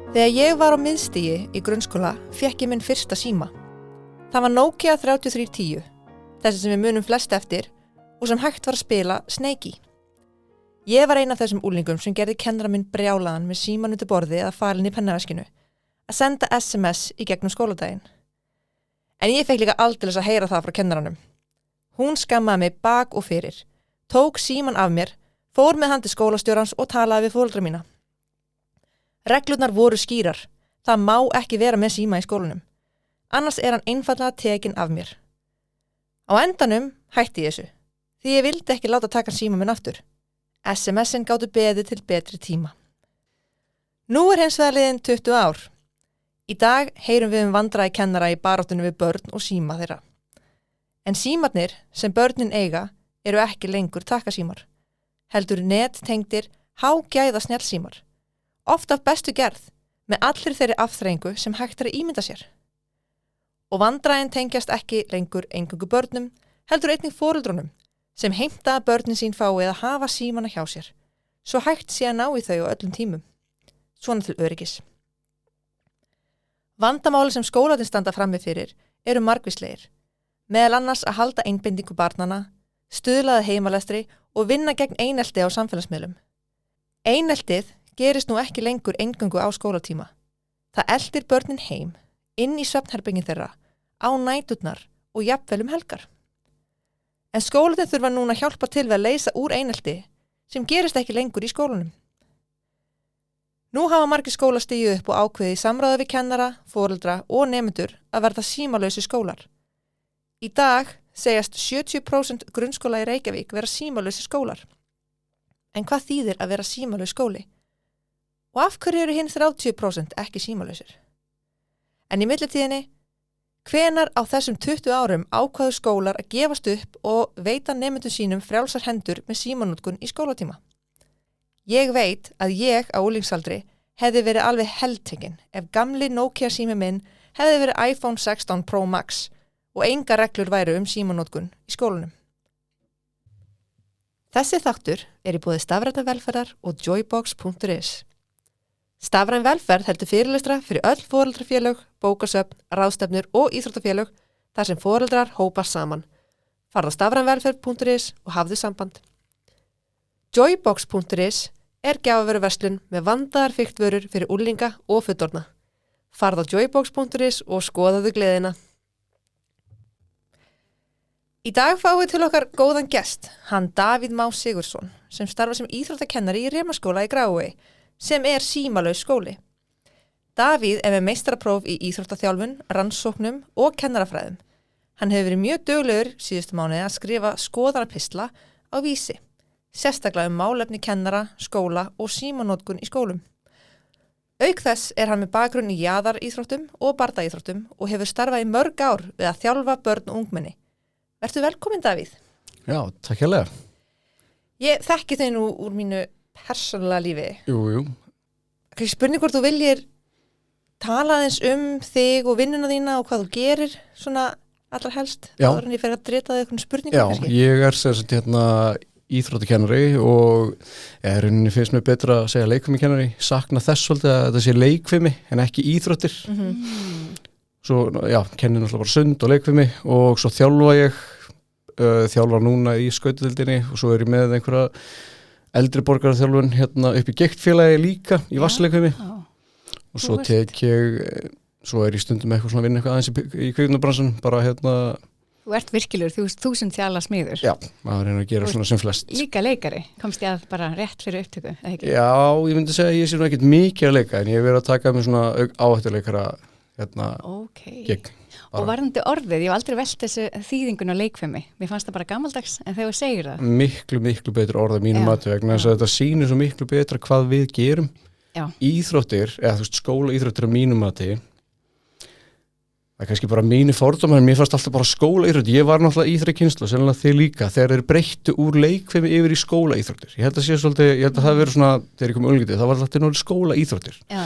Þegar ég var á miðstigi í grunnskóla fékk ég minn fyrsta síma. Það var Nokia 3310, þessi sem við munum flest eftir og sem hægt var að spila Snake í. Ég var ein af þessum úlingum sem gerði kennara minn brjálaðan með síman undir borði eða falinn í pennaveskinu að senda SMS í gegnum skóladaginn. En ég fekk líka aldeilis að heyra það frá kennaranum. Hún skammaði mig bak og fyrir, tók síman af mér, fór með hann til skólastjórans og talaði við foreldra mína. Reglurnar voru skýrar. Það má ekki vera með síma í skólanum. Annars hann einfaldlega tekinn af mér. Á endanum hætti ég þessu, því ég vildi ekki láta taka síma minn aftur. SMS-in gátu beðið til betri tíma. Nú hins vegar liðin 20 ár. Í dag heyrum við vandræði kennara í baráttunni við börn og síma þeirra. En símarnir sem börnin eiga eru ekki lengur takkasímar. Heldur nettengdir hágæða snjallsímar. Oft af bestu gerð, með allir þeirri afþreyingu sem hægt að ímynda sér. Og vandræðin tengjast ekki lengur eingöngu börnum, heldur einnig foreldrunum, sem heimta að börnin sín fái að hafa símana hjá sér, svo hægt sé að ná í þau á öllum tímum. Svona til öryggis. Vandamáli sem skólarnir standa frammi fyrir eru margvíslegir, meðal annars að halda einbindingu barnanna, stuðlaða heimalestri og vinna gegn einelti á samfélagsmiðlum. Eineltið gerist nú ekki lengur eingöngu á skólatíma. Það eltir börnin heim, inn í svefnherbergin þeirra, á næturnar og jafnvel helgar. En skólarnir þurfa núna að hjálpa til við að leysa úr einelti sem gerist ekki lengur í skólanum. Nú hafa margir skólar stigið upp og ákveðið í samráði við kennara, foreldra og nemendur að verða símalausi skólar. Í dag segjast 70% grunnskóla í Reykjavík vera símalausi skólar. En hvað þýðir að vera símalaus skóli? Og af hverju eru hinn 30% ekki símalausir? En í millitíðinni, hvenær á þessum 20 árum ákváðu skólar að gefast upp og veita nemendum sínum frjálsar hendur með símanótkun í skólatíma? Ég veit að ég á unglingsaldri hefði verið alveg heltekinn ef gamli Nokia sími minn hefði verið iPhone 16 Pro Max og engar reglur væru símanótkun í skólanum. Þessi þáttur í boði Stafrænnar velferðar og joybox.is. Stafræn velferð heldur fyrirlestra fyrir öll foreldrafélög, bókasöfn, ráðstefnur og íþróttafélög þar sem foreldrar hópast saman. Farðu á stafrænvelferð.is og hafðu samband. Joybox.is gjafavöruverslun með vandaðar fiktvörur fyrir unglinga og fullorðna. Farðu á joybox.is og skoðaðu gleðina. Í dag fáum við til okkar góðan gest, hann Davíð Má Sigurðsson, sem starfar sem íþróttakennari í Remaskóla í Grafarvogi, sem símalaus skóli. Davíð með meistarapróf í íþróttaþjálfun, rannsóknum og kennarafræðum. Hann hefur verið mjög duglegur síðustu mánuði að skrifa skoðanapistla á Vísi, sérstaklega málefni kennara, skóla og símanótkun í skólum. Auk þess hann með bakgrunn í jaðaríþróttum og bardaíþróttum og hefur starfað í mörg ár við að þjálfa börn og ungmenni. Vertu velkominn, Davíð. Já, takk hérlega. Ég þekki þau nú úr mínu persónulega lífi. Jú. Spurning hvort þú viljir tala aðeins þig og vinnuna þína og hvað þú gerir svona allra helst. Já. Áður en ég fer að drita þig eitthvað spurningum kannski. Já, ég sem sagt íþróttakennari og rauninni finnst mér betra að segja leikfimikennari. Sakna þess svolítið að þetta sé leikfimi en ekki íþróttir. Svo, kenni náttúrulega bara sund og leikfimi og svo þjálfa ég, þjálfa núna í skautadildinni og svo ég með einhverja eldri borgaraþjálfun upp í Geiktfélagi líka í vassleikfimi og svo svo ég stundum eitthvað svona að vinna eitthvað aðeins í kvikmyndabransanum bara Þú ert virkilegur, þú sem þjala smiður. Já, maður að gera svona sem flest. Líka leikari, komst ég að bara rétt fyrir upptöku, eða ekki? Já, ég myndi segja að ég sé nú ekkert mikið að leika en ég hef verið að taka með svona áhættuleikara gig. Og varðandi orðið, ég hef aldrei velt þessu þýðingun á leikfimi. Mér fannst það bara gamaldags, en þegar þú segir það. Miklu betur orð að mínum mati vegna þess að þetta sýnir svo miklu betra hvað við gerum. Já. Íþróttir, eða skóla íþróttir á mínum mati, það kannski bara mínu fordómar, en mér fannst alltaf bara skóla íþróttir. Ég var náttúrulega í þeirri kynslóð, sennilega þið líka, þegar þeir breyttu úr leikfimi yfir í skóla íþróttir. Ég held að það verið svona, þegar ég kom unglingatið, það var alltaf náttúrulega skóla íþróttir. Já.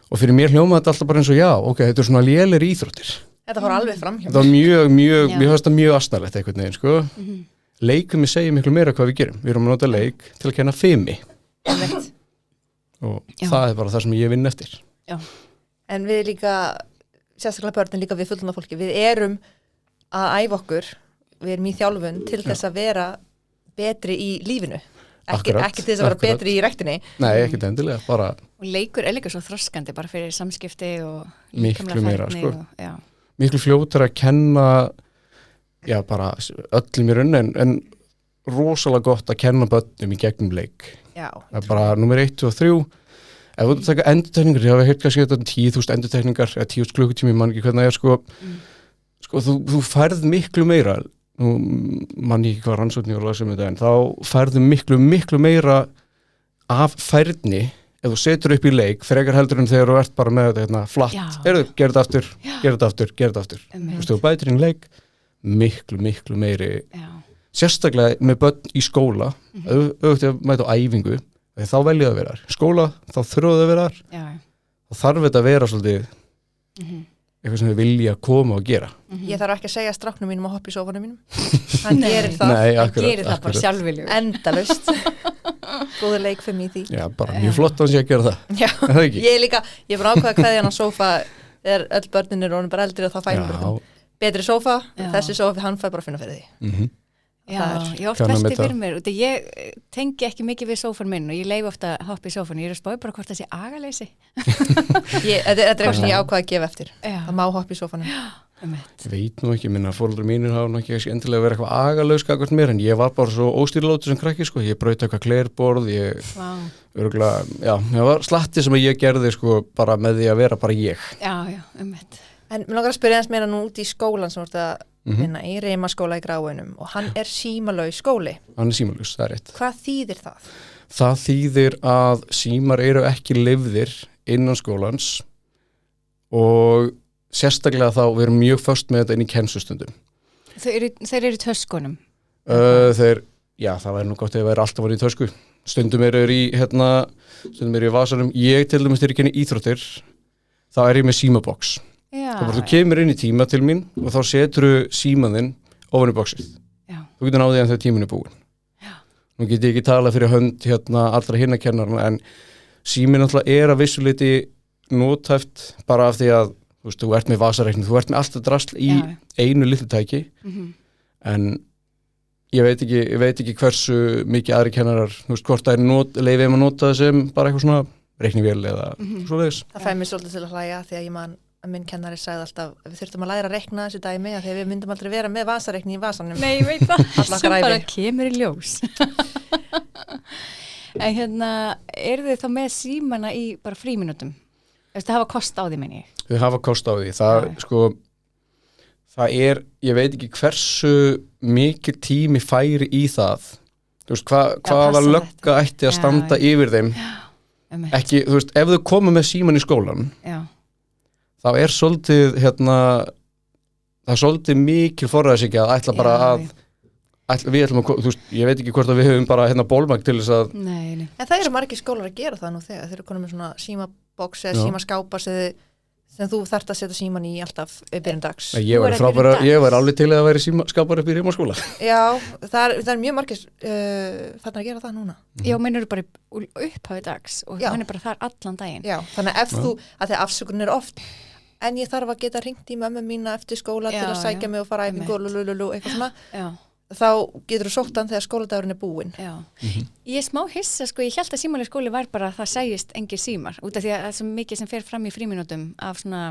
Og fyrir mér hljómaði þetta alltaf bara eins og þetta svona lélegir íþróttir. Þetta fór alveg fram hjá mér. Þetta var mér fannst það mjög asnalegt einhvern veginn, sko. Leikfimi segir miklu meira hvað við gerum. Við erum að nota leik til að kenna fimi. Og það bara það sem ég vinn eftir. En við líka, sérstaklega börnin líka við fullorðna fólki, við erum að æfa okkur, við erum í þjálfun til þess að vera betri í lífinu. Ekki til þess að vera betri í ræktinni. Nei, ekki endilega, bara... Og leikur er líka svo þroskandi bara fyrir samskipti og miklu meira, sko. Og, miklu fljótur að kenna, bara öllum í rauninni, en rosalega gott að kenna börnum í gegnum leik. Já. Það er bara númer 1, 2 og 3. Ef þú taka endurtekningar, ég hafa heyrt kannski þetta 10.000 endurtekningar, eða 10.000 klukkutími, mann ekki hvernig það sko, þú færð miklu meira, nú mann ekki hvað rannsóknir og lasum þetta, en þá færðu miklu meira af færni ef þú setur upp í leik, frekar heldur en þegar þú ert bara með þetta flatt, gerð þetta aftur. Þú veist, þú bætir inn leik, miklu meiri, sérstaklega með börn í skóla, auðvitað að mæta á æfingu, þá velja það að vera þar. Skóla, þá þurfa það að vera þar. Þá þarf þetta að vera svolítið eitthvað sem við vilja koma og gera. Ég þarf ekki að segja stráknum mínum að hoppa í sófanum mínum. Hann gerir það. Nei, hann gerir það bara sjálfviljugur. Endalaust. Góður leikfimi í því. Já, bara mjög flott að hann sé að gera það. Já, ég er bara ákveða kveðja hann á sófa þegar öll börnin eru orðin bara eldri og þá fænum bara betri sófa, þessi sófi, hann fær bara að finna fyrir því. Já, ég oft velti fyrir mér, ég tengi ekki mikið við sófan minn og ég leifi ofta að hoppa í sófan, ég er að spáði bara hvort það sé agaleysi. Þetta er eitthvað sem ég ákvaða að gefa eftir, það má hoppa í sófanum. Veit nú ekki, minna foreldrar mínir hafa nú ekki endilega verið eitthvað agalaus gagvart mér, en ég var bara svo óstýrilótur sem krakki, sko, ég braut eitthvað glerborð, ég var slatti sem ég gerði, sko, bara með því að vera bara ég. En mér langar að spyrja eins meira nú út í skólan sem voru að vinna í Rimaskóla í Gráinum og hann er símalaus skóli. Hann er símalaus, það er rétt. Hvað þýðir það? Það þýðir að símar eru ekki leyfðir innan skólans og sérstaklega þá við erum mjög föst með þetta inn í kennslustundum. Þeir eru í töskunum? Það væri nú gott ef það er alltaf í tösku. Stundum eru í vasanum. Ég til dæmis þegar ég kenni íþróttir, þá er ég með símabox. Þá bara þú kemur inn í tíma til mín og þá setur símaðinn ofan í boxið. Þú getur náðið en þegar tíminn er búinn. Nú get ég ekki talað fyrir hönd allra hinna kennarana, en síminn náttúrulega er að vissu leyti nothæft bara af því að þú ert með vasareikning, þú ert með alltaf drasl í einu litlu tæki, en ég veit ekki hversu mikið aðri kennarar, hvort það er leyfið að nota það sem bara eitthvað svona reiknivél eða svoleiðis. Það fær mér svolítið til að hlæja því að ég man að minn kennari sagði alltaf að við þurftum að læra að reikna þessu dæmi að þegar við myndum aldrei vera með vasareikni í vasanum. Nei, ég veit það, sem bara kemur í ljós. En eru þið þá með símana í bara fríminútum? Það hafa kost á því, meni ég? Þau hafa kost á því. Það er, ég veit ekki hversu mikið tími færi í það. Þú veist, hvaða lögga ætti að standa yfir þeim. Ekki, þú veist, ef þau koma með síman í skólan, þá er svolítið það er svolítið mikil forræðishyggja að ætla bara við ætlum að, þú veist, ég veit ekki hvort að við höfum bara bólmagn til þess að Nei. En það eru margir skólar að gera það nú þegar þeir eru konum með svona símabox eða símaskápa sem þú þarft að setja síman í alltaf byrjun dags. Ég var alveg til að vera símaskápar upp í Rimaskóla. Já, það er mjög margir þarna að gera það núna. Já, minn eru bara upphafi dags og hann er bara þar allan daginn. Já, þannig að þegar afsökunin er oft en ég þarf að geta hringt í mömmu mína eftir skóla til að sækja mig og fara æfingu og eitthvað svona, þá getur þú sótt hann þegar skóladagurinn er búinn. Ég er smá hissa, ég held að símaleg skóli var bara að það sæjist engir símar, út af því að það er svo mikið sem fer fram í frímínútum af svona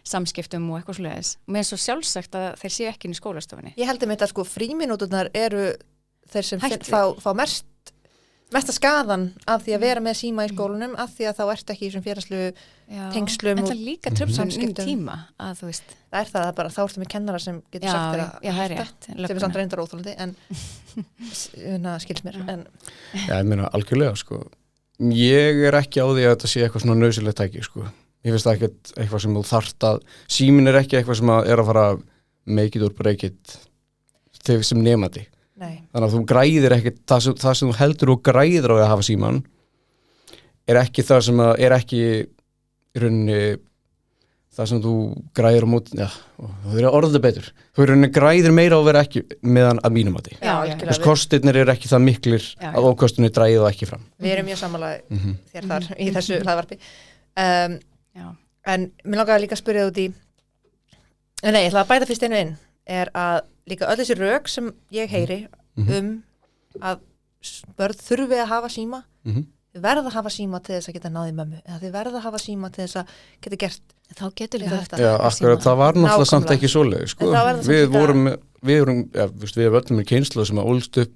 samskiptum og eitthvað svoleiðis. Mér er svo sjálfsagt að þeir séu ekki inn í skólastofunni. Ég held að frímínúturnar eru þeir sem fá mesta skaðan af því að vera með síma í skólanum af því að þá ert ekki í þessum félagslegu tengslum en það líka tröfnum tíma að þú veist það er það bara þá ertu með kennara sem getur sagt þér að hætta sem er samt reyndar óþolandi en skils mér ég meina algjörlega ég er ekki á því að þetta sé eitthvað svona nauðsynlegt tæki ég finnst það ekkert eitthvað sem þú þarft að símin er ekki eitthvað sem er að fara make it or break it þegar sem nemandi. Nei. Þannig að þú græðir ekki það sem þú heldur og græðir á að hafa síman er ekki það sem er ekki í rauninni það sem þú græðir á móti það er orðið betur þú í rauninni græðir meira á að vera ekki meðan að mínum að því kostirnir eru ekki það miklir að ókostunni dræði það ekki fram við erum mjög sammála þér þar í þessu hlaðvarpi En mér langaði líka að spyrja út í nei, ég ætla að bæta fyrst einu inn er að líka öll þessi rök sem ég heyri að börn þurfi að hafa síma þið verða að hafa síma til þess að geta náði mömmu eða þið verða að hafa síma til þess að geta gert þá getur líka þetta. Já, akkurat, það var náttúrulega samt ekki svoleið, sko. Við öllum í kynslu sem að ólst upp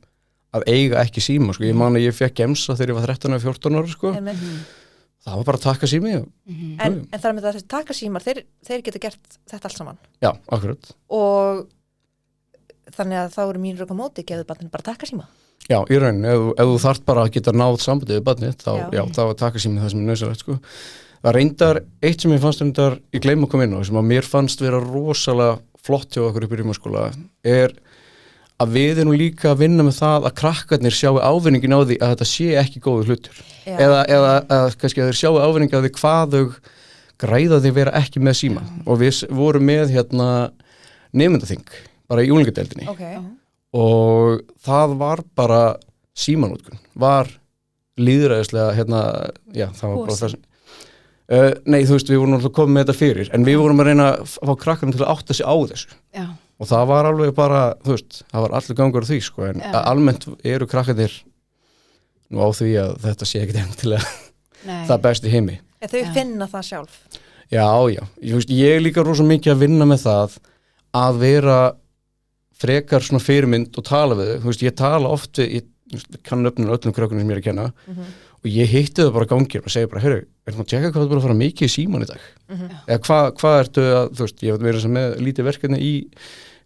að eiga ekki síma, sko. Ég man að ég fekk gemsa þegar ég var 13 og 14 ára, sko. Það var bara að taka sími. En þar með þessi taka símar, þeir geta gert þetta allt saman. Já, akkurat. Og þannig að þá eru mín rök á móti, gefðu barninu bara taka síma. Já, í rauninni, ef þú þarft bara að geta náð sambandið við barnið, þá að taka sími það sem er nauðsynlegt, sko. Það reyndar, eitt sem ég fannst reyndar, ég gleym að koma inn á, sem að mér fannst vera rosalega flott hjá okkur upp í Rímaskóla, er að við erum líka að vinna með það að krakkarnir sjáu ávinningin á því að þetta sé ekki góður hlutur. Eða kannski að þeir sjáu ávinningin á því hvað þau græða því vera ekki með síma. Og við vorum með nemendaþing, bara í unglingadeildinni. Og það var bara símanótkun, var lýðræðislega, það var bara það sem nei, þú veist, við vorum alltaf komið með þetta fyrir en við vorum að reyna að fá krakkarnir til að átta sig á þessu og það var alveg bara, þú veist, það var allir gangur á því, sko, en almennt eru krakkarnir nú á því að þetta sé ekkert endilega það besti heimi. Þau finna það sjálf. Já, ég er líka rosa mikið að vinna með það að vera frekar svona fyrirmynd og tala við þau, þú veist, ég tala oft ég kann öllum krakkarnir sem ég er að kenna og ég hitti þau bara gangir og segi bara, heyrðu, ertu að tjekka hvað þú búin að fara mikið í síman í dag? Eða hvað ertu að, þú veist, ég hef verið með lítið verkefni í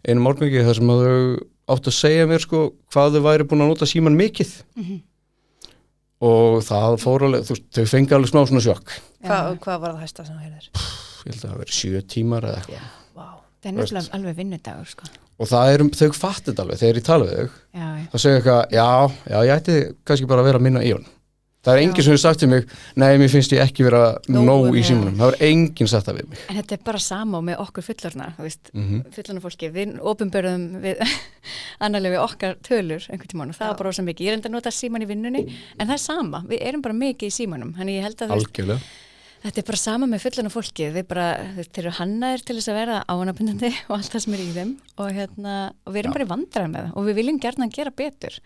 einu morgungi þar sem að þau áttu að segja mér, sko, hvað þau væri búin að nota síman mikið. Og það fór alveg, þú veist, þau fengi alveg smá svona sjokk. Hvað var það hæsta sem þú heyrðir? Ég held að það veri 7 tímar eða eitthvað. Það er nefnilega alveg vinnudagur, sko. Og það þau fattu þetta alveg, þegar ég tala við þau. Þá segja eitthvað, já, ég ætti kannski bara að vera að minna í honum. Það er enginn sem hefur sagt til mig, nei, mér finnst ég ekki vera nóg í símanum. Það var enginn sagt það við mig. En þetta er bara sama með okkur fullorðna, þú veist, fullorðna fólki. Við opinberum annarlega við okkar tölur einhvern tímann og það var bara ósað mikið. Ég er enda að nota síman í vinnunni, en það er sama. Við erum bara mikið í símanum. Þannig ég held að þetta er bara sama með fullorðna fólki. Við bara, þeir eru hannaðir til þess að vera ávanabindandi og allt það sem er í þeim og við erum bara í vandræðum með það og við viljum gjarnan gera betur.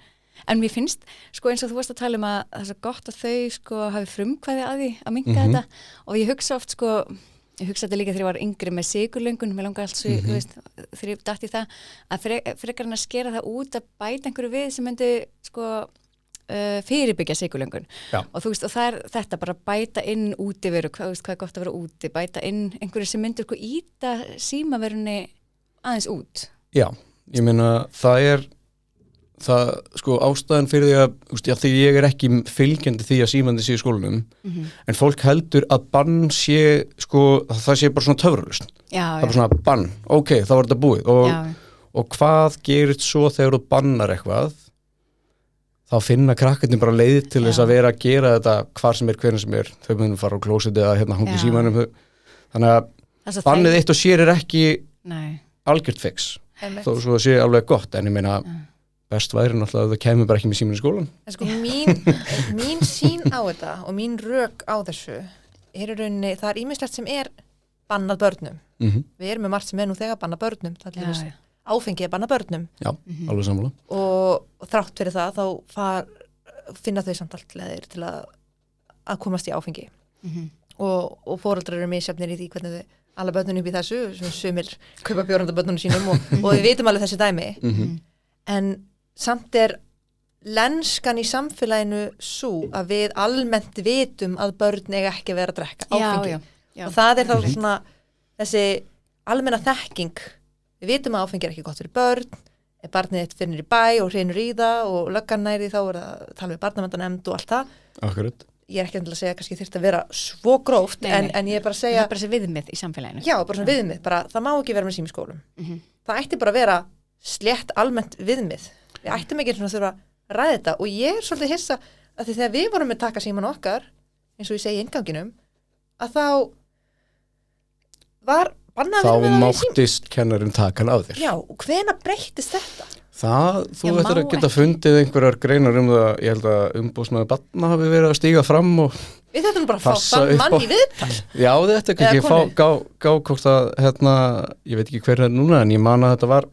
En mér finnst, sko, eins og þú varst að tala um að það er svo gott að þau, sko, hafi frumkvæði að því að minnka þetta og ég hugsa oft, sko, ég hugsa þetta líka þegar ég var yngri með sykurlöngun, mér langar alls, þú veist, þegar ég datt í það, að frekar hann að skera það út að bæta einhverju við sem myndi, sko, fyrirbyggja sykurlöngun. Og þú veist, og það er þetta bara bæta inn útiveru, hvað er gott að vera úti, bæta inn einhverju sem myndi, sko, íta símaverunni aðeins út. Já, ég meina, það, sko, ástæðan fyrir því að því ég er ekki fylgjandi því að símandi sé í skólanum, en fólk heldur að bann sé, sko, það sé bara svona töfralausn. Það er bara svona bann, ok, þá var þetta búið. Og hvað gerist svo þegar þú bannar eitthvað? Þá finna krakkarnir bara leið til þess að vera að gera þetta hvar sem er, hvernig sem er. Þau munum fara á klósetti eða hangi í símanum. Þannig að bannið eitt og sér er ekki algjört fix. Þó svo það sé alveg gott, en ég meina best væri náttúrulega að það kemur bara ekki með síminn í skólan. En sko, mín sín á þetta og mín rök á þessu er í rauninni, það er ýmislegt sem er bannað börnum. Við erum með margt sem er nú þegar bannað börnum. Það er áfengi er bannað börnum. Já, alveg sammála. Og þrátt fyrir það, þá finna þau samt allt leðir til að komast í áfengi. Og foreldrar eru misjafnir í því hvernig þau alla börnunum upp í þessu, sem sumir kaupa bjóranda börnunum sínum og við vitum alveg þessi dæmi. En samt er lenskan í samfélaginu svo að við almennt vitum að börn eiga ekki að vera að drekka áfengi. Og það er þá svona þessi almenna þekking. Við vitum að áfengi er ekki gott fyrir börn, ef barnið þitt finnur í bæ og hreinur í það og löggan næri þá er það að tala við barnaverndarnefnd og allt það. Akkurat. Ég er ekki að segja kannski þyrfti að vera svo gróft, en ég er bara að segja... Það er bara þessi viðmið í samfélaginu. Já, bara svona viðmið, bara það má ekki vera með síma í skólum. Það ætti bara að vera slétt almennt viðmið. Við ættum ekki svona að þurfa að ræða þetta og ég er svolítið hissa að því þegar við vorum með taka síman okkar, eins og ég segi í innganginum, að þá var bannað að vera með það í síma. Þá máttist kennarinn takan á þér. Já, og hvenær breyttist þetta? Þú ættir að geta fundið einhverjar greinar það, ég held að umboðsmaður barna hafi verið að stíga fram og Við þetta bara að fá þann mann í viðtal. Já, þetta ekki gá hvort að, ég veit ekki hver er núna, en ég man að þetta var,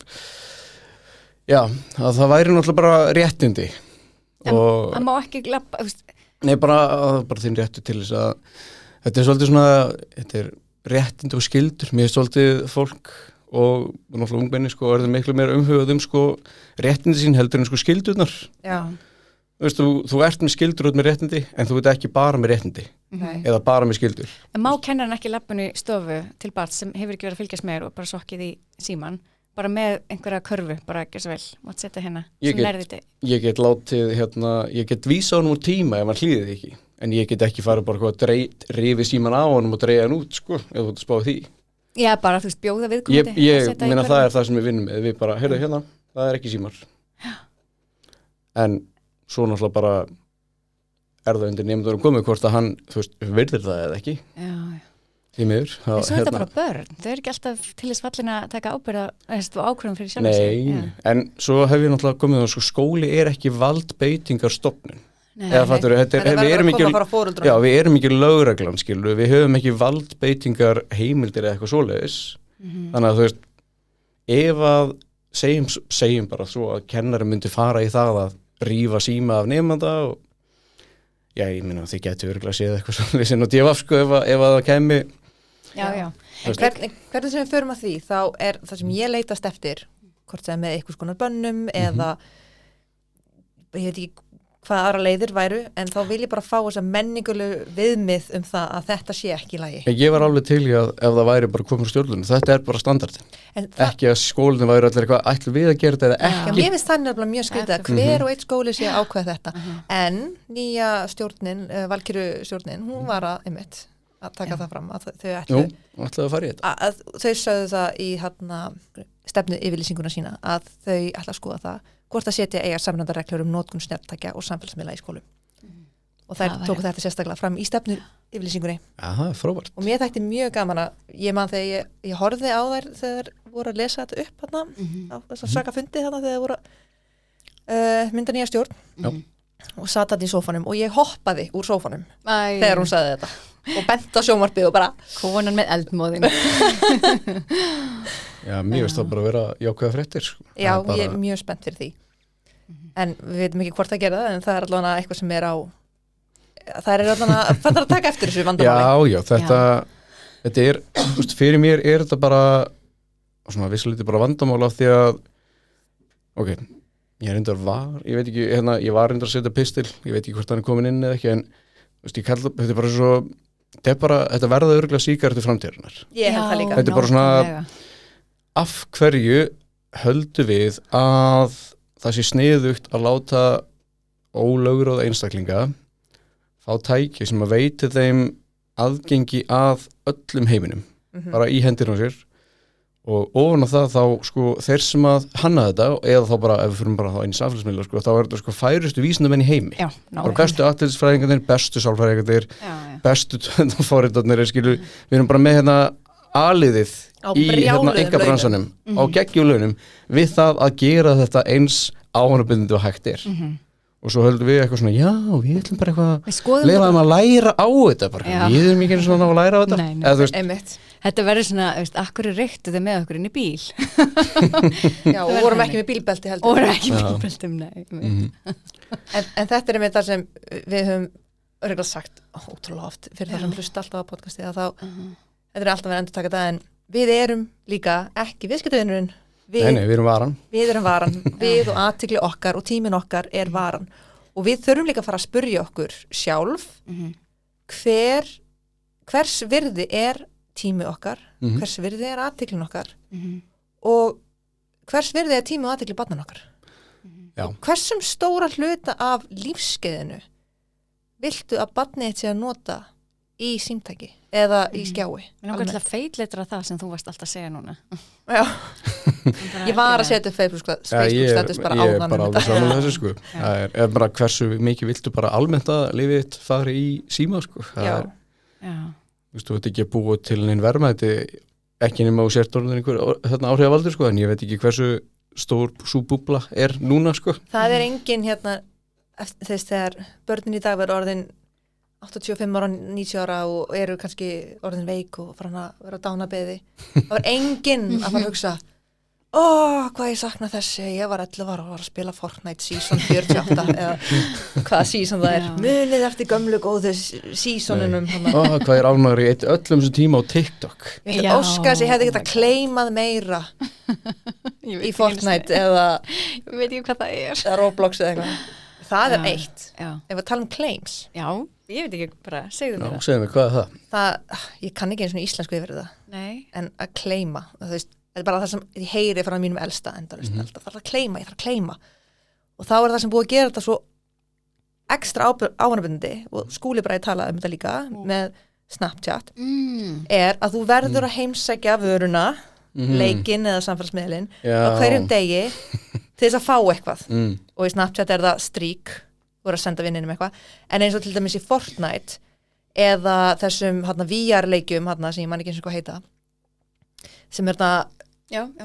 já, að það væri náttúrulega bara réttindi. En það má ekki labba, Nei, bara þín réttu til þess að, þetta er svolítið svona, þetta er réttindi og skyldur, mér er svolítið fólk og náttúrulega ungmenni, sko, er það miklu meira umhugað sko, réttindi sín heldur en sko skildurnar. Já. Þú ert með skildur út með réttindi en þú ert ekki bara með réttindi eða bara með skildur. En má kennarinn ekki labbinu stofu til barns sem hefur ekki verið að fylgjast með og bara sokkið í síman, bara með einhverja körfu, bara ekki svo vel, mátt setja hérna sem lærði þetta. Ég get látið, ég get vísa honum úr tíma ef hann hlýðið ekki, en ég get ekki farið bara að rifi síman á honum og dreigja hann út, sko, ef þú ert að spá því. Já, bara þú veist, bjóða viðkomandi. Ég meina það er það sem við vinnum með, við bara, heyrðu hérna, það er ekki símar. En svo náttúrulega bara er það undir nefndur komið hvort að hann, þú veist, virðir það eða ekki. Já. Því miður. En svo er þetta bara börn, þau eru ekki alltaf til þess fallin að taka ábyrgð og ákvörðum fyrir sjálf sig. Nei, en svo hef ég náttúrulega komið að sko, skóli er ekki valdbeitingarstofnun. Eða fattur, við erum ekki lögreglan, skilur, við höfum ekki valdbeitingar heimildir eða eitthvað svoleiðis. Þannig að þú veist, ef að segjum bara svo að kennari myndi fara í það að rífa síma af nemanda og já, ég minna þið getur örgulega séð eitthvað svona við sem og djöfaf sko ef að það kemi. Já. Hvernig sem við förum að því, þá er það sem ég leitast eftir, hvort sem með eitthvað skonar bönnum eða ég veit ekki hvað aðra leiðir væru, en þá vil ég bara fá þessa menningulegu viðmið það að þetta sé ekki í lagi. Ég var alveg til í að ef það væri bara komið frá stjórnunum, þetta er bara standardin. Ekki að skólinn væri allir eitthvað ætlu við að gera þetta eða ekki. Já, mér finnst það nefnilega mjög skrítið að hver og eitt skóli sé að ákveða þetta. En nýja stjórnin, Valkyrjustjórnin, hún var að taka það fram að þau ætlaðu að fara í þetta. Að þau sögðu það í stefnu yfirlýsinguna sína að þau ætla að skoða það hvort að setja eiga samræmdarreglur notkun snjalltækja og samfélagsmiðla í skólum. Og þær tóku þetta sérstaklega fram í stefnu yfirlýsingunni. Aha, frábært. Og mér þætti mjög gaman að ég man þegar ég horfði á þær þegar voru að lesa þetta upp á þess að saka fundi þegar þeir voru mynda nýja stjórn og sat þetta í sófanum og ég hoppaði úr sófanum þegar hún sagði þetta og bent á sjónvarpið og bara konan með eldmóðinu. Já, mér veist það bara að vera jákvæða fréttir. Sko. Já, ég er mjög spennt fyrir því. En við veitum ekki hvort það gera það, en það er allavega eitthvað sem er á það er allavega að taka eftir þessu vandamáli. Já, þetta er, fyrir mér er þetta bara svona vissulítið bara vandamála því að ég veit ekki, ég var reyndar að setja pistil, ég veit ekki hvort hann er komin inn eða ekki, en þetta er bara svo þetta verða örugglega sígarettur framtíðarinnar. Ég held það líka. Þetta er bara svona af hverju höldum við að það sé sniðugt að láta ólögráða einstaklinga fá tæki sem að veiti þeim aðgengi að öllum heiminum, bara í hendirna sér og ofan á það þá sko þeir sem að hanna þetta eða þá bara ef við fyrir bara þá inn í samfélagsmiðla sko þá er þetta sko færustu vísindamenn í heimi. Já, bara bestu atlætisfræðingarnir, bestu sálfræðingarnir, bestu forritarnir skilur, við erum bara með aliðið í einkabransanum á geggjulaunum við það að gera þetta eins áhannabindandi og hægt er. Og svo höldum við eitthvað svona, já, við ætlum bara eitthvað leifa þeim að læra á þetta bara. Við erum ekki svona að læra á þetta. Nei. Þetta verður svona, akkur reyktu þið með okkur inn í bíl. Já, og vorum ekki með bílbelti heldur. Og vorum ekki með bílbeltum, nei. En þetta er með það sem við höfum örgulega sagt ótrúlega oft fyrir það sem hlusta alltaf á podcasti að þá, þetta er alltaf verið að endurtaka það en við erum líka ekki viðskiptavinurinn. Nei, við erum varan. Við erum varan, við og athygli okkar og tíminn okkar er varan. Og við þurfum líka að fara að spyrja okkur sjálf hvers virði er tími okkar, hvers virði er athyglin okkar og hvers virði er tími og athygli barnan okkar. Hversum stóra hluta af lífskeiðinu viltu að barnið sé að nota í símtæki eða í skjái? Mér langar til að feitleitra það sem þú varst alltaf að segja núna. Já. Ég var að setja upp Facebook-status bara áðan. Ég er bara alveg saman þessu sko. Það er bara hversu mikið viltu bara almennt að lífið þitt fari í síma sko. Já. Þú veist, þú veit ekki að búa til einn verðmæti ekki nema og sért orðin einhver áhrifavaldur sko, en ég veit ekki hversu stór sú búbla er núna sko. Það er engin þess þegar börnin í dag verður orðin 85 ára, 90 ára og eru kannski orðin veik og farin að vera dánabeði. Það var enginn að fara að hugsa hvað ég sakna þessi, ég var 11 ára og var að spila Fortnite season 48 eða hvaða season það er. Munið eftir gömlu góðu seasonunum. Hvað ég ánægur í öllum þessum tíma á TikTok. Ég óska þess að ég hefði getað kleimað meira í Fortnite eða ég veit ekki hvað það er. Eða Roblox eða eitthvað. Það er eitt. Ef við tala claims. Já, ég veit ekki, bara segðu mér það. Segðu mér, hvað er það? Ég kann ekki eins og íslensku yfir það. Nei. En að claima, þú veist, þetta er bara það sem ég heyri frá mínum elsta endalaust, alltaf þarf að claima, ég þarf að claima. Og þá er það sem búið að gera þetta svo ekstra ávanabindandi og Skúli bara talaði þetta líka með Snapchat, er að þú verður að heimsækja vöruna, leikinn eða samfélagsmiðlinn á hverjum degi til þess að fá eitthvað. Og í Snapchat er það streak, þú er að senda vinninum eitthvað, en eins og til dæmis í Fortnite eða þessum VR-leikjum sem ég man ekki eins og hvað heita, sem er það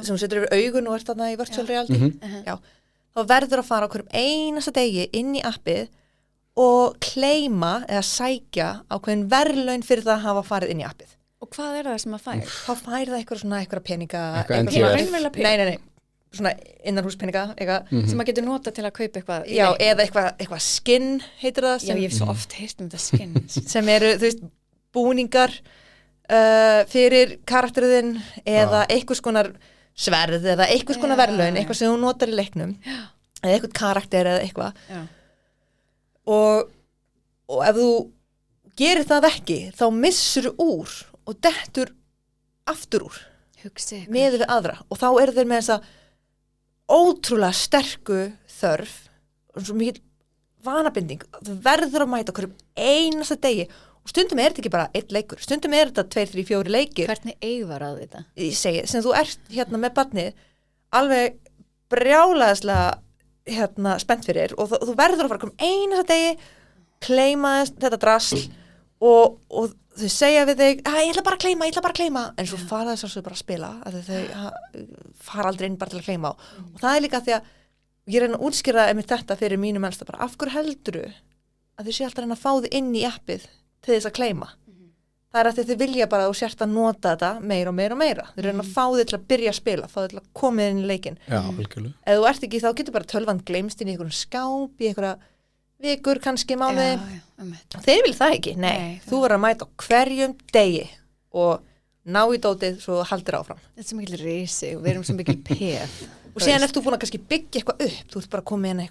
sem setur yfir augun og ert þarna í virtual reality þá verður að fara á hverjum einasta degi inn í appið og claima eða sækja ákveðin verðlaun fyrir það að hafa farið inn í appið. Og hvað er það sem að fær? Þá fær það eitthvað peninga Nei, svona innanhúspeninga sem maður getur nota til að kaupa eitthvað eða eitthvað skinn heitir það ég hef svo oft heyrt þetta skinn sem eru, þú veist, búningar fyrir karakterðin eða einhvers konar sverð eða einhvers konar verðlaun, eitthvað sem þú notar í leiknum eða eitthvað karakter eða eitthvað og ef þú gerir það ekki þá missur úr og dettur aftur úr með við aðra og þá eru þeir með þessa ótrúlega sterku þörf og svo mikið vanabinding þú verður að mæta hverjum einasta degi og stundum er þetta ekki bara einn leikur, stundum er þetta 2, 3, 4 leikir. Hvernig eigvar á þetta? Ég segi, sem þú ert með barnið alveg brjálæðislega spennt fyrir og þú verður að fara hverjum einasta degi, claima þetta drasl og þau segja við þig, ég ætla bara að claima, en svo fara þess að bara að spila, að þau fara aldrei inn bara til að claima og það er líka því að ég reyna að útskýra þetta fyrir mínum elsta bara, af hverju heldurðu að þau sé alltaf reyna að fá þig inn í appið til þess að claima. Það er að þau vilja bara að þú sért að nota þetta meira og meira og meira. Þau reyna að fá þig til að byrja að spila, fá þig til að koma inn í leikinn. Já, algjörlega. Ef þú ert ekki, þá getur bara tölvan gleymst inn í einhverjum skáp, í einhverja vikur, kannski mánuði. Þeir vilja það ekki. Nei, þú verður að mæta á hverjum degi og ná í dótið svo haldir áfram. Þetta er svo mikil risi og við erum svo mikil peð. Og síðan ert þú búin að kannski byggja eitthvað upp. Þú ert bara komið inn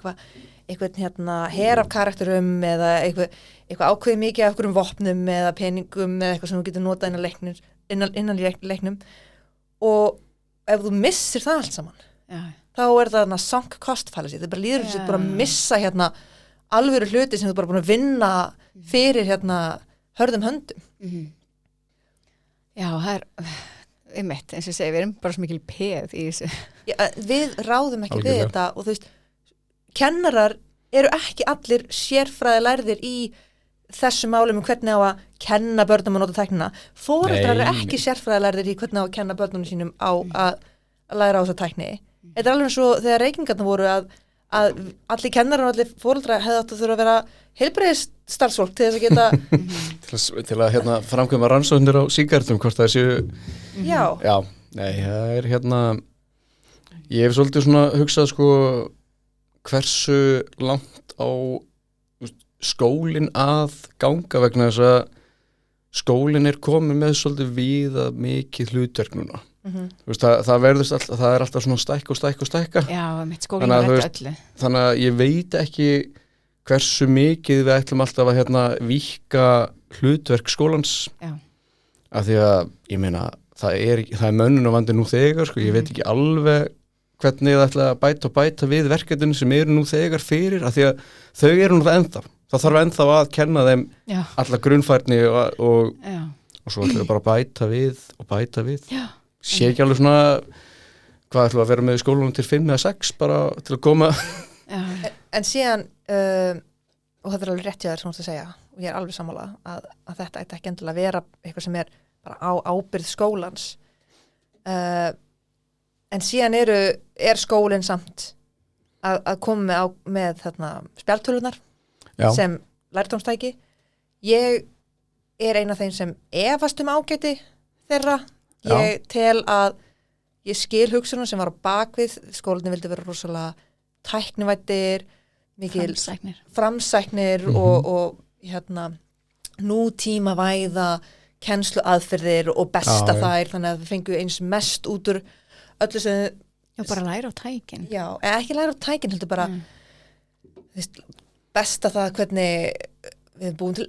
einhvern her af karakterum eða eitthvað ákveðið mikið af einhverjum vopnum eða peningum eða eitthvað sem þú getur notað innan leiknum og ef þú missir það allt saman þá er það sunk cost fallacy, það bara líður þess að bara missa alvöru hluti sem þú bara búin að vinna fyrir hörðum höndum. Já, það er einmitt, eins og ég segi, við erum bara svo mikil peð í þessu. Við ráðum ekki við þetta og þú veist, kennarar eru ekki allir sérfræðilærðir í þessum málum hvernig á að kenna börnum að nota tæknina. Foreldrar eru ekki sérfræðilærðir í hvernig á að kenna börnunum sínum á að læra á þessa tækni. Þetta er alveg svo þegar reykingarna voru að allir kennarar og allir foreldrar hefði átt að þurfa að vera heilbrigðisstarfsfólk til þess að geta til að framkvæma rannsóknir á sígarettum hvort það séu Já, nei, það er ég hef svolítið svona hugsað hversu langt á skólinn að ganga vegna þess að skólinn er komið með svolítið víða mikið hlutverk núna. Það verðist alltaf, það er alltaf svona stækka. Já, mitt skólinn er öllu. Þannig að ég veit ekki hversu mikið við ætlum alltaf að víkka hlutverk skólans. Já. Af því að, ég meina, það er mönnunarvandi nú þegar, ég veit ekki alveg hvernig það ætla að bæta við verkefninu sem eru nú þegar fyrir, af því að þau eru nú það ennþá. Það þarf ennþá að kenna þeim alla grunnfærni og svo ætla bara að bæta við. Já. Sé ekki alveg svona hvað ætla að vera með í skólanum til 5 eða 6 bara til að koma. En síðan, og þetta er alveg rétt hjá þér sem þú ert að segja, og ég er alveg sammála að þetta ætti ekki endilega að vera eitthvað sem er bara á ábyrgð skólans. En síðan er skólinn samt að koma með spjaldtölunar sem lærdómstæki Ég eina af þeim sem efast ágæti þeirra. Ég tel að ég skil hugsunum sem var á bakvið, skólarnir vildi vera rosalega tæknivættir, mikil framsæknir og nútímavæða kennsluaðferðir og besta þær, þannig að við fengum eins mest út úr öllu sem... Já, bara læra á tækin. Já, ekki læra á tækin, heldur bara besta það hvernig við erum búin til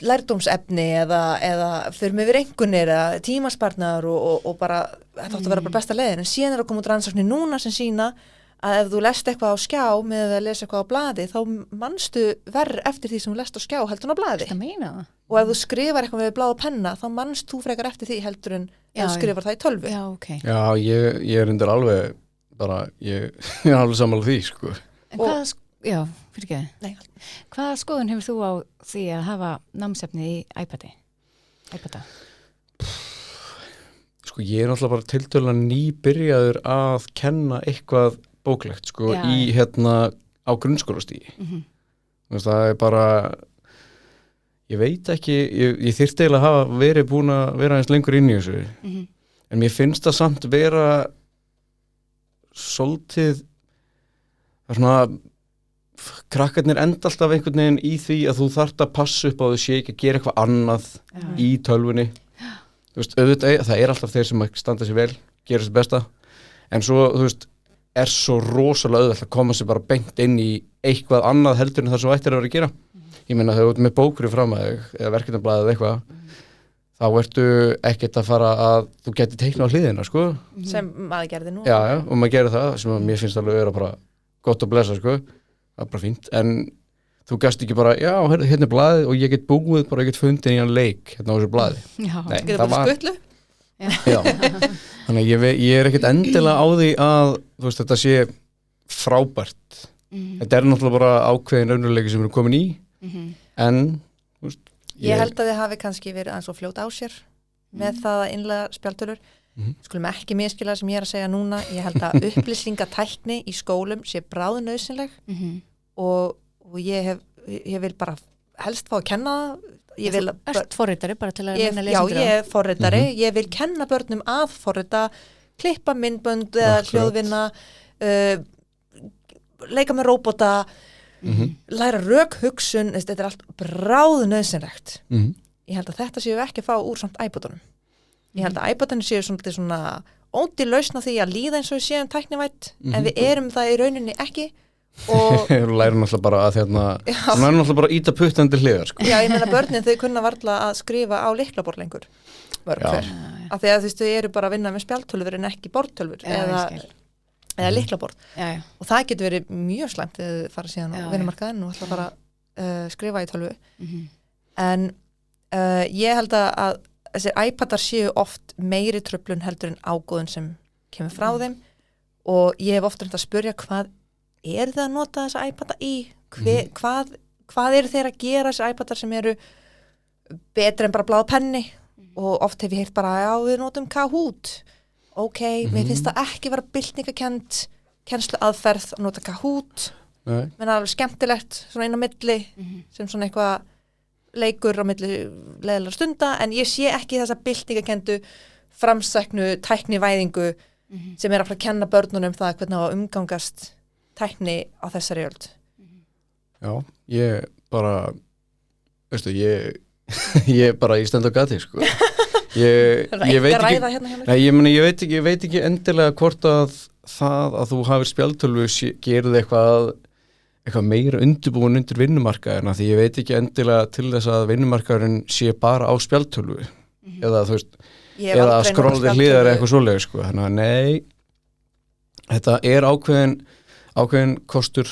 lærdómsefni eða fyrir mig við einhvernir eða tímasparnar og bara þetta átti að vera bara besta leiðin, en síðan að koma út rannsóknir núna sem sína að ef þú lest eitthvað á skjá með að lesa eitthvað á blaði þá manstu verð eftir því sem þú lest á skjá heldur en á blaði. Þetta meina það? Og ef þú skrifar eitthvað með blað og penna þá manst þú frekar eftir því heldur en ef þú skrifar það í tölvu. Já, ok. Já, ég undir alveg bara, ég alveg sammála því, sko. En hvaða skoðun hefur þú á því að hafa námsefni í iPada? Sko ég náttúrulega bara tiltölulega nýbyrjaður að kenna eitthvað bóklegt sko í á grunnskólastigi. Það bara ég veit ekki, ég þyrfti eiginlega að hafa verið búin að vera eins lengur inn í þessu en mér finnst það samt vera svolítið það svona krakkarnir enda alltaf einhvern veginn í því að þú þarft að passa upp á þau sé ekki að gera eitthvað annað í tölvunni. Þú veist, auðvitað, það alltaf þeir sem standa sér vel, gera sér besta, en svo, þú veist, svo rosalega auðvitað að koma sér bara beint inn í eitthvað annað heldur en það sem ættir að vera að gera. Ég meina, þegar þú ert með bókur fram að þig, eða verkefnablaðið eða eitthvað, þá ertu ekkert að fara að þú getur teikna á hliðina, sko. Sem maður gerði nú. Já, og maður gerir það, sem að mér finnst alveg vera bara gott að blessa, sko. Það bara fínt, en þú gast ekki bara, já, hérna blaðið og ég get búið bara, ég get fundið í hann leik hérna á þessu blaði. Já, það var skutlu. Já, þannig að ég ekkert endilega á því að, þú veist, þetta sé frábært. Þetta náttúrulega bara ákveðin raunveruleiki sem við erum komin í, en, þú veist. Ég held að þið hafi kannski verið aðeins og fljóta á sér með það að innlega spjaldtölur. Skulum ekki miskila sem ég að segja núna, ég held að upplýsingatækni í skólum sé bráðnauðsynleg og ég vil bara helst fá að kenna það. Ert forritari bara til að minna Já, lesendur á? ég er forritari, ég vil kenna börnum að forrita, klippa myndbönd eða hljóðvinna, leika með róbota, læra rökhugsun, þetta allt bráðnauðsynlegt. Ég held að þetta séu ekki að fá úr samt iPodunum. Ég held að iPodunum séu svona ódýr lausn á því að líða eins og við séum tæknivætt, en við erum það í rauninni ekki. Og lærum náttúrulega bara að lærum náttúrulega bara að íta puttandi hliðar, sko. Já, ég meina börnin þau kunna varla að skrifa á lyklaborð lengur. Mörg hver. Af því að þau eru bara að vinna með spjaldtölvur en ekki borðtölvur eða lyklaborð. Og það getur verið mjög slæmt þegar þau fara síðan á vinnumarkaðinn og ætla bara skrifa í tölvu. En ég held að þessir iPadar séu oft meiri truflun heldur en ágóðun sem kemur frá þeim og ég hef oft reynt að spyrja hvað er það að nota þessa iPada í? Hvað eru þeir að gera þessi iPadar sem eru betri en bara blá penni? Og oft hef ég heyrt bara, já, við notum Kahoot. Ok, mér finnst það ekki vera byltingakend kennsluaðferð að nota Kahoot. Menn alveg skemmtilegt, svona inn á milli, sem svona eitthvað leikur á milli leiðilega stunda, en ég sé ekki þessa byltingakendu framsæknu tæknivæðingu sem er að fara að kenna börnunum það hvernig á að umgangast tækni á þessari öld. Já, ég bara veistu, ég bara í stend á gati, sko. Ég veit ekki, ég veit ekki endilega hvort að það að þú hafir spjaldtölvu gerir eitthvað meira undirbúin undir vinnumarkaðina, því ég veit ekki endilega til þess að vinnumarkaðurinn sé bara á spjaldtölvu eða þú veist, eða að skróla hliðar eitthvað svoleiðis, sko. Þannig að nei, þetta er ákveðin kostur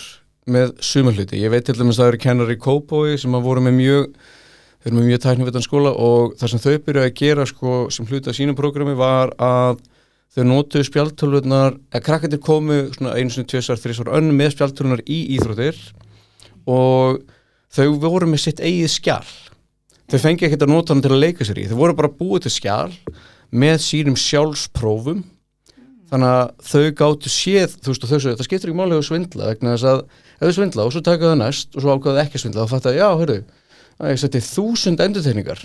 með sumahluti. Ég veit til dæmis að það eru kennari í Kópavogi sem að voru með mjög tæknivitan skóla og það sem þau byrjuðu að gera, sko, sem hluti af sínum prógrami var að þau notuðu spjaldtölvurnar, krakkarnir komu svona 1, 2, 3 önnum með spjaldtölvurnar í íþróttir og þau voru með sitt eigið skjal. Þau fengi ekkert að nota hann til að leika sér í. Þau voru bara búið til skjal með sínum sjálfsprófum. Þannig að þau gátu séð, þú veist, það skiptir ekki máli að svindla vegna þess að ef þau svindla og svo taka það næst og svo ákvaðu ekki að svindla, þá fattu að já, heyrðu, að ég seti 1000 endurtekningar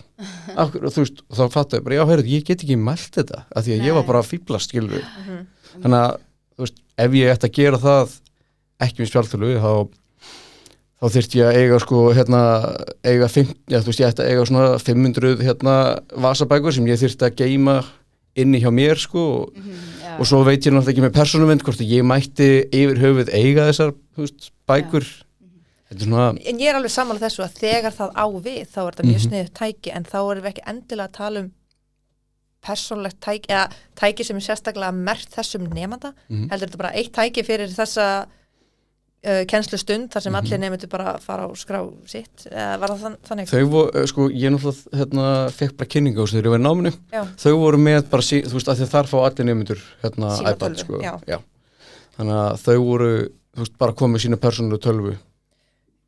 þú veist, og þá fattaði ég bara, já, heyrðu, ég get ekki mælt þetta, af því að ég var bara að fíblast, skilur þannig að, þú veist, ef ég ætti að gera það ekki með spjaldtölu, þá þyrfti ég að eiga sko, eiga 5, já, þú veist, ég ætti að eiga svona 500 vasabækur sem ég þyrfti að geyma inni hjá mér sko og svo veit ég náttúrulega ekki með persónuvernd hvort ég mætti yfir höfuð eiga þessar, þú veist, bækur svona... En ég alveg sammála þessu að þegar það á við þá þetta mjög sniðugt tæki, en þá erum við ekki endilega að tala persónulegt tæki, eða tæki sem sérstaklega merkt þessum nemanda, heldur þetta bara eitt tæki fyrir þessa kennslustund þar sem allir nemendur bara fara á skrá sitt, eða var það þannig? Þau voru, sko, ég náttúrulega fekk bara kynninga á þegar ég var í náminu, þau voru með bara, þú veist, að þar fá allir nemendur iPad, sko, já. Þannig að þau voru, þú veist, bara komið sína persónulegu tölvu.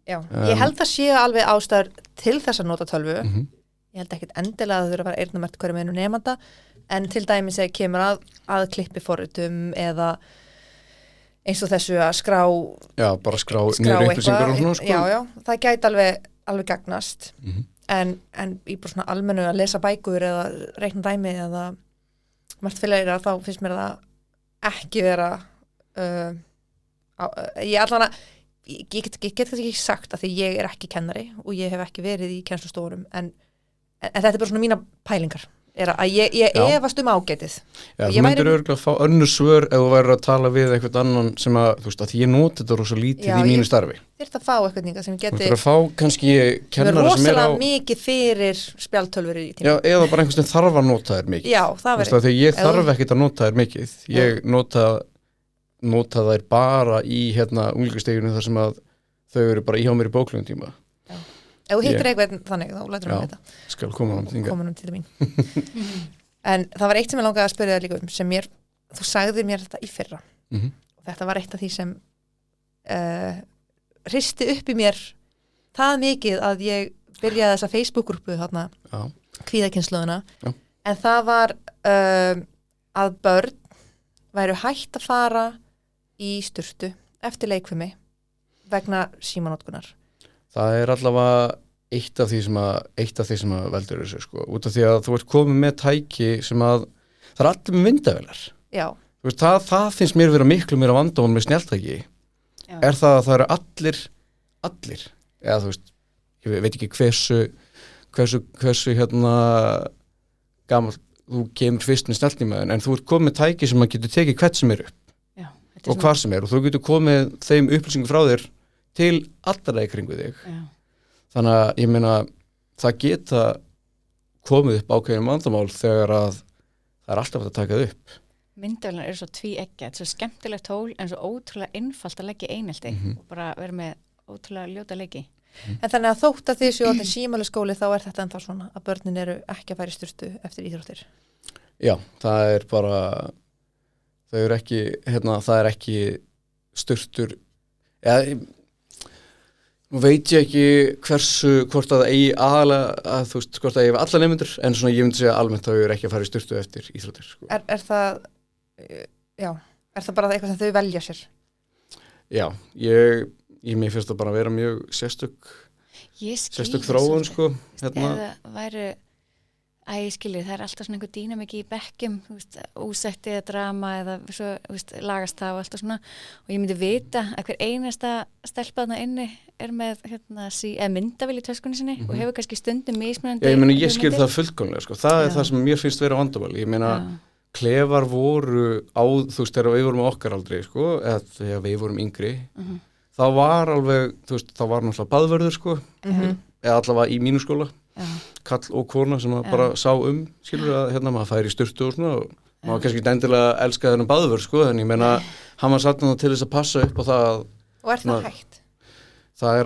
Já, ég held að séu alveg ástæður til þess að nota tölvu, ég held ekkit endilega að það þurfa að vera eyrnamerkt hverjum einu nemanda, en til dæmis þegar kemur að klippiforritum eða eins og þessu að skrá niður upplýsingar og svona, sko. Já, það gæti alveg gagnast, en í bara svona almennu að lesa bækur eða reikna dæmi eða margt fleira, þá finnst mér það ekki vera ég get þetta ekki sagt að því ég er ekki kennari og ég hef ekki verið í kennslustofunum, en þetta er bara svona mína pælingar er að ég efast ágætið. Já, þú myndir örugglega að fá önnur svör ef þú værir að tala við eitthvað annan sem að, þú veist, að ég noti þetta rosa lítið í mínu starfi. Þyrfti að fá eitthvað sem geti... Þú þurfti að fá kannski kennara sem er á... rosalega mikið fyrir spjaldtölfur í tíma. Já, eða bara einhvers veginn þarf að nota þær mikið. Já, það verður. Þegar ég þarf ekkert að nota þær mikið. Ég nota þær bara í unglingastiginu þar sem að þau eru bara hjá mér í bóklugum tíma. Ef þú hittir eitthvað þannig, þá lætur við þetta. Skal koma til mín. En það var eitt sem ég langaði að spyrja þér líka sem þú sagði mér þetta í fyrra. Og þetta var eitt af því sem hristi upp í mér það mikið að ég byrjaði þessa Facebook-grúpu þarna, kvíðakynslóðina. En það var að börn væru hætt að fara í sturtu eftir leikfimi vegna símanotkunar. Það er allavega eitt af því sem að veldur þessu, sko, út af því að þú ert komið með tæki sem að það er allir með myndavélar. Já. Þú veist, það finnst mér vera miklu meira vandamál með snjalltæki. Já. Er það að það eru allir, eða þú veist, ég veit ekki hversu gamall þú kemur fyrst með snjalltímaðin, en þú ert komið með tæki sem að getur tekið hvert sem er upp. Já. Og hvar sem er, og þú getur komið þeim upplýsingum frá þér til allra í kringu þig. Já. Þannig að ég meina það geta komið upp ákveðin vandamál þegar að það er alltaf að taka það upp. Myndavélar eru svo tvíeggja, þetta er svo skemmtilegt tól en svo ótrúlega einfalt að leggja einelti og bara vera með ótrúlega ljóta leiki. En þannig að þótt að því séu orðin símálaskóli þá er þetta ennþá svona að börnin eru ekki að fara í sturtu eftir íþróttir. Já, það er bara það er ekki sturtur nú veit ég ekki hvort að það eigi aðalega þú veist, hvort það eigi alla nemendur en svona ég myndi segja almennt að þau eru ekki að fara í sturtu eftir íþróttir, sko. Er það bara eitthvað sem þau velja sér? Já, mér finnst það bara að vera mjög sérstök þróun, sko. Eða væru ég skilji, það er alltaf svona einhver dýnamiki í bekkjum, úsætti eða drama eða svo, lagast það og alltaf svona og ég myndi vita að hver einasta stelpaðna inni er með myndavél í töskunni sinni og hefur kannski stundum mismunandi. Já, ég meina, ég skil það fullkomlega, sko. Það er það sem mér finnst vera vandamál. Ég meina, klefar voru þú veist, þegar við vorum á okkar aldrei, sko, eða þegar við vorum yngri, þá var alveg, þú veist, þá var náttúrulega baðvörður, sko, eða allavega í mínu skóla. Kall og kona sem bara sá skilur að maður færi í sturtu og svona og maður kannski ekki endilega elska þennan baðvörð, sko, en ég meina hann var satt til þess að passa upp á það og er það hægt? Það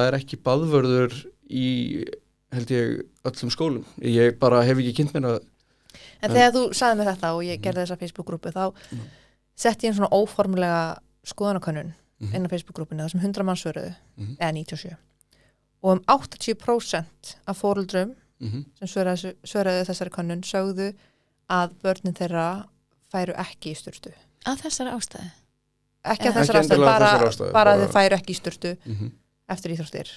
er ekki baðvörður í held ég öllum skólum ég bara hef ekki kynnt mér að En þegar þú sagði mér þetta og ég gerði þessa Facebook-grúpu þá setti ég svona óformlega skoðanakönnun inn á Facebook-grúpunni þar sem 100 manns svöruðu eða 97 og 80% af foreldrum sem svöruðu þessari könnun sögðu að börnin þeirra færu ekki í sturtu. Að þessari ástæðu? Ekki að þessari ástæðu, bara að þau færu ekki í sturtu eftir íþróttir.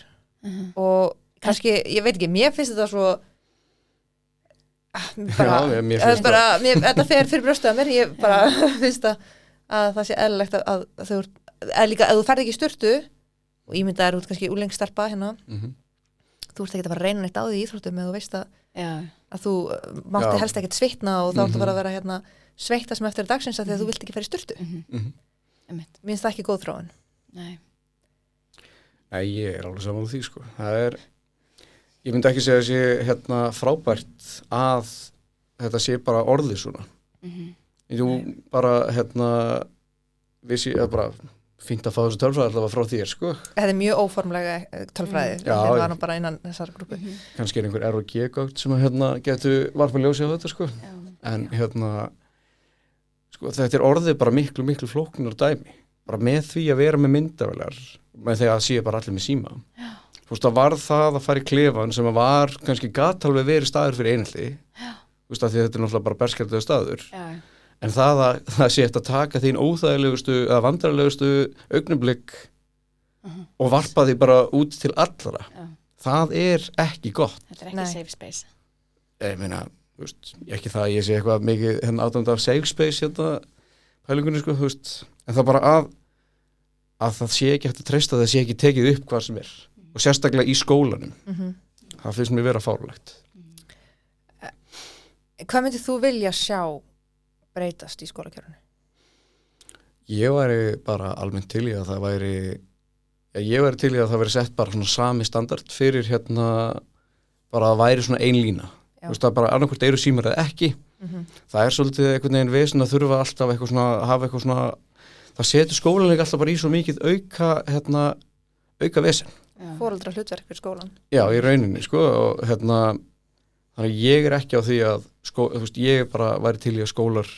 Og kannski, ég veit ekki, mér finnst þetta svo bara, Já, mér finnst bara þetta fer fyrir brjóstu að mér, ég bara finnst að það sé eðlilegt að þau líka, ef þú ferð ekki í sturtu og ímyndaðir út kannski úlengstarpa hérna, þú ert ekki að fara að reyna neitt á því í íþróttum eða þú veist að þú mátti helst ekkert svitna og þá áttu bara að vera hérna sveita sem eftir dagsins að því að þú vilt ekki fara í sturtu. Mér finnst það ekki góð þróun. Nei, ég alveg saman á því, sko. Ég myndi ekki segja að sé hérna frábært að þetta sé bara orðið svona. Þú bara hérna vissi að bara fínt að fá þessu tölfræði allavega frá þér, sko. Þetta er mjög óformlega tölfræði. Þetta var nú bara innan þessar grúpu. Kannski einhver ROG-gögn sem hérna getur varpa ljósi á þetta, sko. En hérna, sko, þetta er orðið bara miklu, miklu flóknar dæmi. Bara með því að vera með myndavélar, með því að sé bara allir með síma. Þú veist, það var það að fara í klefan sem var kannski gat alveg verið staður fyrir einhelti. Þú veist, að því að þetta er náttúrulega bara berskjaldið staður. En það sé eftir að taka þín óþægilegustu eða vandrarlegustu augnablik og varpa því bara út til allra. Það er ekki gott. Þetta er ekki safe space. Ég meina, þú veist, ekki það að ég sé eitthvað mikið hérna átönd af safe space hérna pælingunni, sko, þú veist. En það bara að það sé ekki eftir að treysta að það sé ekki tekið upp hvað sem er. Og sérstaklega í skólanum. Það finnst mér vera fárlegt. Hvað myndir þú vilja sjá breytast í skólakerfinu? Ég væri bara almennt til í að það væri sett bara svona sami standard fyrir hérna bara að væri svona ein lína. Þú veist, það bara annarkvort eru símar eða ekki. Það er svolítið einhvern veginn vesen að þurfa alltaf eitthvað svona, hafa eitthvað svona, það setur skólanleik alltaf bara í svo mikið auka vesen. Foreldra hlutverk fyrir skólan. Já, í rauninni, sko, og hérna þannig ég er ekki á því að þú veist, ég bara væri til í að skólar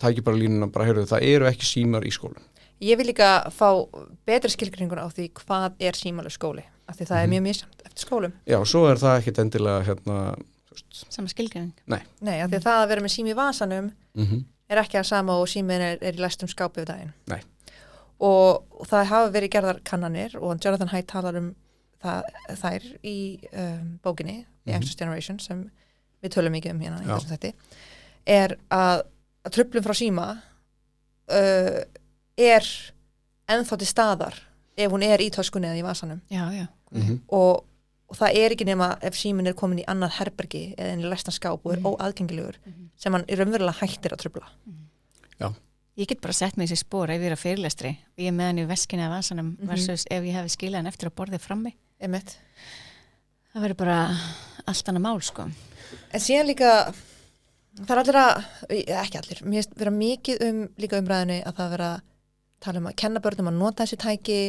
tæki bara línuna, bara heyrðu, það eru ekki símar í skólan. Ég vil líka fá betri skilgreiningur á því hvað er símalaus skóli, af því það er mjög misjafnt eftir skólum. Já, svo er það ekkit endilega hérna, þú veist. Sama skilgreining. Nei, af því að það að vera með sími í vasanum er ekki að sama og símin er í læstum skápi við daginn. Nei. Og það hafa verið gerðar kannanir og Jonathan Haidt talar þær í bókinni The Anxious Generation sem við tölum mikið hérna í þessum þætti, er að truflun frá síma er ennþá til staðar ef hún er í töskunni eða í vasanum. Og það er ekki nema ef síminn er komin í annað herbergi eða inn í læstan skáp og er óaðgengilegur sem hann er raunverulega hættir að trufla. Já. Ég get bara sett mig í þessi spór ef ég er að fyrirlestri og ég er með hann í veskinni eða vasanum versus ef ég hefði skilað hann eftir að borðið frammi. Það verður bara allt annað mál, sko. En síðan líka, það er allir ekki allir, mér finnst vera mikið líka umræðinni að það vera að tala að kenna börnum að nota þessi tæki,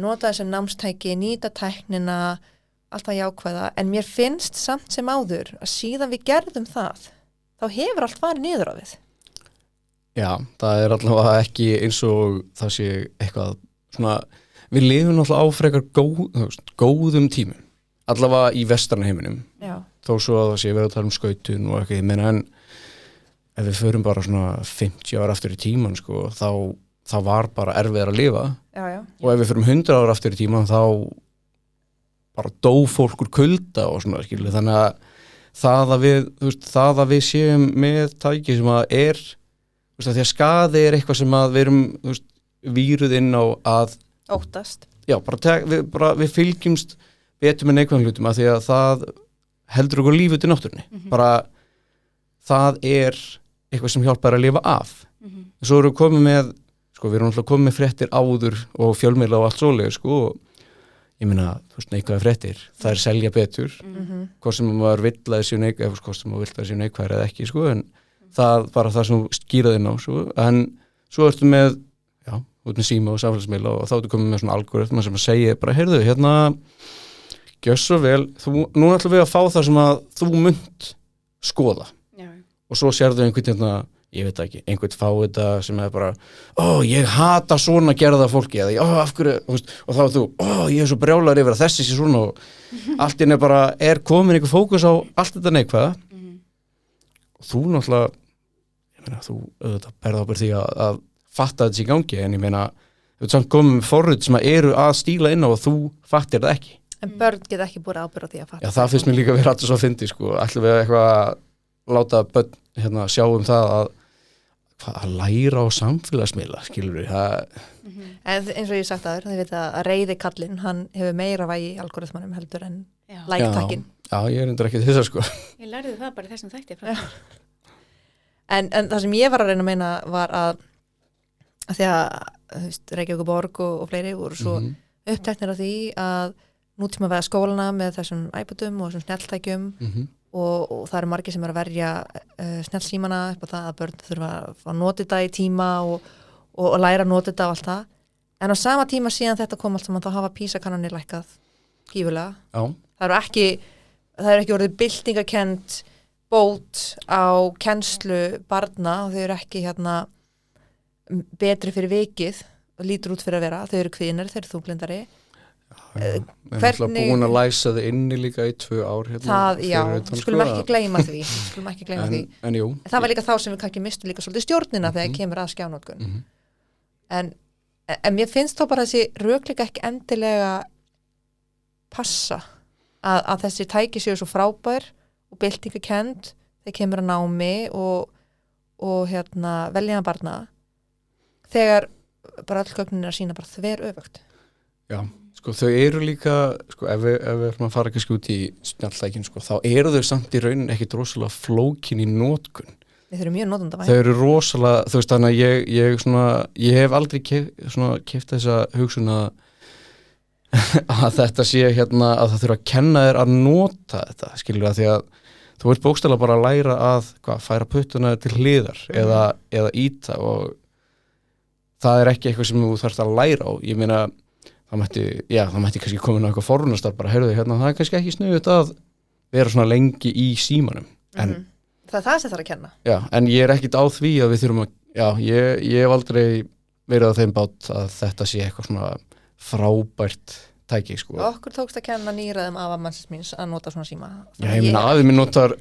nota þessi námstæki, nýta tæknina, allt það jákvæða, en mér finnst samt sem áður að síðan við gerðum það, þá hefur allt farið niður á við. Já, það er allavega ekki eins og það sé eitthvað svona, við lifum náttúrulega á frekar góðum tímum, allavega í vestrarna heiminum. Já. Þó svo að það sé verið að tala skautun og eitthvað, ég meina, en ef við förum bara svona 50 ára aftur í tíman, sko, þá var bara erfiðar að lifa. Já. Og ef við förum 100 ára aftur í tíman, þá bara dó fólk úr kulda og svona, skilur, þannig að það að við séum með tæki sem að er, þú veist, að því að skaði er eitthvað sem að við erum, þú veist, víruð inn á að óttast. Já, við fylgjumst betur með neikvæðum hlutum að því að það heldur okkur líf út í náttúrunni. Bara það er eitthvað sem hjálpar að lifa af. Svo erum við komið með, sko, við erum alltaf komið með fréttir áður og fjölmiðla og allt svoleiðis, sko, og ég meina, þú veist, neikvæða fréttir, það er selja betur, hvort sem maður vill að þessi neikvæða, hvort sem maður vill að þessi neikvæða eða ekki, sko, en það bara það sem skýraði ná, sko, en svo ertu með, já, út með síma og samfélagsmiðla og þá ertu komið með svona algoritma sem að segja bara, heyrðu, hérna, gjör svo vel, nú ætlum við að fá það sem að þú munt skoða. Já. Og svo sérðu einhvern hérna, ég veit ekki, einhvern fá þetta sem er bara, ég hata svona gerða fólki, eða, af hverju, og þá er þú, ég er svo brjálar yfir að þessi sé svona og allt inn er komin einhver fókus á allt þetta neikvæða og þú náttúrulega, ég meina, þú auðvitað berða ábyrgð því að fatta þetta í gangi, en ég meina, þú ert samt komið með forrit sem eru að stíla inn á og þú fattir það ekki. En börn geta ekki búið ábyrgð á því að fatta. Já, það finnst mér líka að vera alltaf svo fyndi, sko. Ætlum við eitthvað að láta börn sjá það að læra á samfélagsmiðla, skilur við. En eins og ég sagt aður, þið veit að reiði kallinn, hann hefur meira vægi í algoritmanum heldur en like-takkin. Já, ég reyndur ekki þess að sko. Ég lærði það bara í þessum þætti frá þér. En það sem ég var að reyna að meina var að því að Reykjavík borg og fleiri voru svo uppteknir af því að nútíma vega skólana með þessum iPodum og þessum snjalltækjum og það eru margir sem eru að verja snjallsímana upp á það að börn þurfa að nota þetta í tíma og læra að nota þetta og allt það. En á sama tíma síðan þetta kom allt saman þá hafa PISA-kannanir lækkað gífurlega. Já. Það er ekki orðið byltingakend bót á kennslu barna og þau eru ekki betri fyrir vikið og lítur út fyrir að vera. Þau eru kvinir, þau eru þunglyndari. Við erum alltaf búin að læsa það inni líka í 2 ár skulum ekki gleyma því en jú, það var líka þá sem við kannski mistum líka svolítið stjórnina þegar kemur að skjánótkun en mér finnst þó bara þessi rök líka ekki endilega passa að þessi tæki séu svo frábær og byltingakend þegar kemur að námi og veljaðan barna þegar bara öll gögnin er að sína bara þver öfugt. Já, sko þau eru líka, sko ef við erum að fara kannski út í snjalltækin, sko, þá eru þau samt í raunin ekkit rosalega flókin í notkun. Þau eru mjög notendavæn. Þau eru rosalega, þú veist þannig að ég hef aldrei keypt þessa hugsun að þetta sé að það þurfa að kenna þér að nota þetta, skilur það, því að þú ert bókstaflega bara að læra að færa puttuna til hliðar eða íta og það er ekki eitthvað sem þú þarft að læra á. Ég meina það mætti kannski komin á eitthvað forunastar bara, heyrðu, það er kannski ekki sniðugt að vera svona lengi í símanum. En, það er það sem það er að kenna. Já, en ég er ekkit á því að við þurfum ég hef aldrei verið á þeim bát að þetta sé eitthvað svona frábært tæki, sko. Okkur tókst að kenna nýraðum af mannsins míns að nota svona síma. Já, ég meina afi minn notar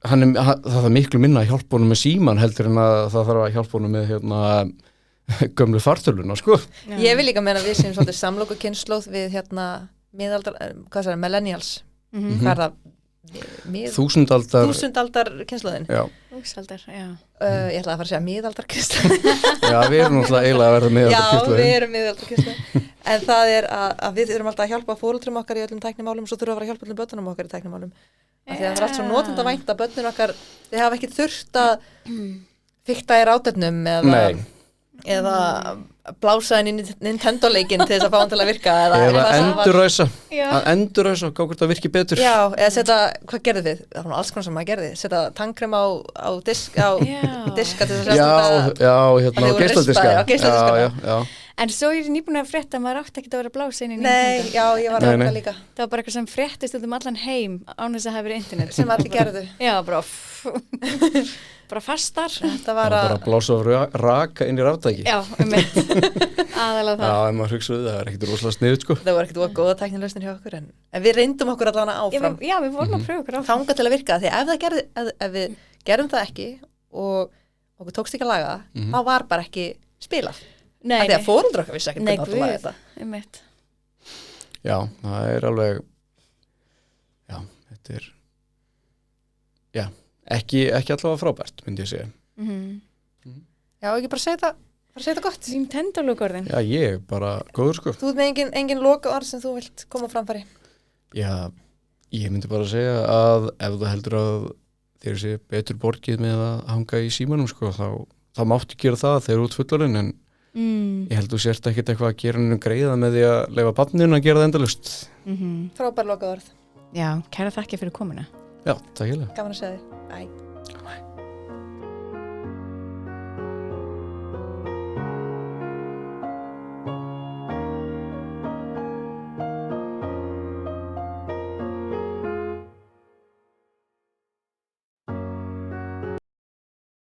það er miklu minna að hjálpa honum með síman heldur en að það þarf að hjálpa honum með gömlu fartöluna, sko. Já. Ég vil líka meina við sem svolítið samloku kynnslóð við miðaldar, hvað það er, millennials. Hvað er það? Þúsundaldar kynnslóðin. Já. Þúsundaldar, já. Ég ætlaði að fara að segja miðaldar kynnslóðin. Já, við erum náttúrulega eiginlega að verða miðaldar kynnslóðin. Já, við erum miðaldar kynnslóðin. En það er að við þurfum alltaf að hjálpa fóreldrum okkar í öllum tæknimálum og svo þurfum við að fara að hjálpa öllum börnunum okkar í tæknimálum. Af því að það er allt svo notendavænt að börnun okkar, þið hafa ekki þurft að fikta í rátefnum eða blása henni í Nintendo-leikinn til þess að fá hann til að virka eða endurræsa og gá hvort það virki betur. Já, eða setja, hvað gerðu þið? Það var alls konar sem maður gerði, setja tannkrem á diska til þess að geisladiska. En svo er ég nýbúin að frétta að maður átti ekki að vera blása inn í Nintendo. Nei, já, ég var að líka. Það var bara eitthvað sem fréttist allan heim án þess að hafa verið internet. Sem allir gerðu. Já, bara fastar. Það var bara að blása og raka inn í ráftæki. Já, aðalega það. Já, ef maður hugsaði það er ekkit rosalega sniðut, sko. Það var ekkit góða tæknilausnir hjá okkur en við reyndum okkur allavega áfram. Já, við vorum að pröfa okkur áfram. Þangað til að virka, því ef við gerðum það ekki og okkur tókst ekki að laga, þá var bara ekki spilað. Nei. Þegar foreldrar okkar vissi ekki hvernig átt að laga þetta. Já, það er alveg þetta er ekki allavega frábært, myndi ég segja. Já, ekki bara segja þetta gott. Nintendo-lokaorðin. Já, ég er bara góður, sko. Þú ert með engin lokaorð sem þú vilt koma á framfæri? Já, ég myndi bara segja að ef þú heldur að þér sé betur borgið með að hanga í símanum, sko, þá máttu gera það þegar út fullorinn, en ég held þú sért ekkert eitthvað að gera henni greiða með því að leyfa barninu að gera það endalaust. Frábær lokaorð. Já, kæra þakki fyrir komuna. Já, takk hérlega. Gaman að segja þér. Bye.